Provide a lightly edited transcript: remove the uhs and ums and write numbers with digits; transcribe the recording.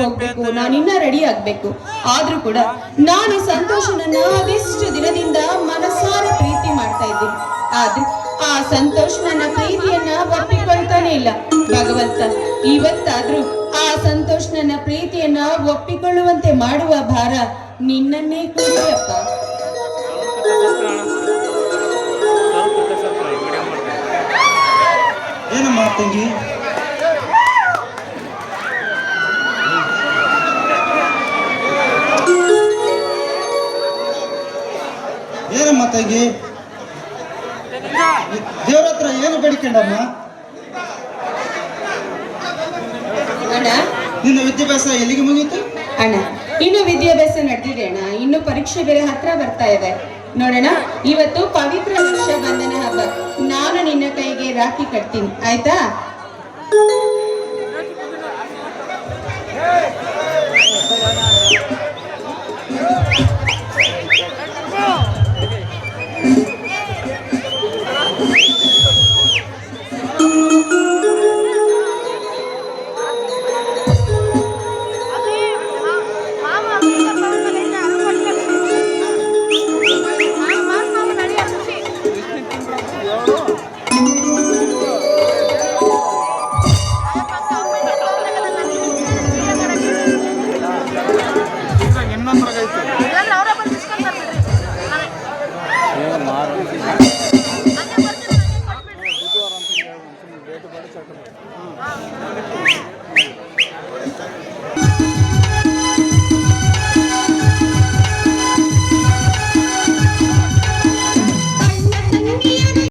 ಹೋಗ್ಬೇಕು, ನಾನಿನ್ನ ರೆಡಿ ಆಗ್ಬೇಕು. ಆದ್ರೂ ಕೂಡ ನಾನು ಸಂತೋಷನನ್ನ ಅದೆಷ್ಟು ದಿನದಿಂದ ಮನಸಾರ ಪ್ರೀತಿ ಮಾಡ್ತಾ ಇದ್ದೀನಿ. ಆದ್ರೆ ಆ ಸಂತೋಷ ನನ್ನ ಪ್ರೀತಿಯನ್ನ ಒಪ್ಪಿಕೊಳ್ತಾನೆ ಇಲ್ಲ. ಭಗವಂತ, ಇವತ್ತಾದ್ರೂ ಆ ಸಂತೋಷ ನನ್ನ ಪ್ರೀತಿಯನ್ನ ಒಪ್ಪಿಕೊಳ್ಳುವಂತೆ ಮಾಡುವ ಭಾರ ನಿನ್ನನ್ನೇ ಕೂಡಿಯಪ್ಪ. ಏನಮ್ಮ ತಂಗಿ, ಏನಮ್ಮ ತಂಗಿ, ದೇವ್ರ ಹತ್ರ ಏನು ಬೇಡಿಕೊಂಡಮ್ಮ? ಅಣ್ಣ, ನಿನ್ನ ವಿದ್ಯಾಭ್ಯಾಸ ಎಲ್ಲಿಗೆ ಮುಗೀತು? ಅಣ್ಣ, ಇನ್ನು ವಿದ್ಯಾಭ್ಯಾಸ ನಡೆದಿದೆ ಅಣ್ಣ. ಇನ್ನು ಪರೀಕ್ಷೆ ಬೇರೆ ಹತ್ರ ಬರ್ತಾ ಇದೆ. ನೋಡೋಣ, ಇವತ್ತು ಪವಿತ್ರ ರಕ್ಷಾ ಬಂಧನ ಹಬ್ಬ. ನಾನು ನಿನ್ನ ಕೈಗೆ ರಾಖಿ ಕಟ್ತೀನಿ, ಆಯ್ತಾ?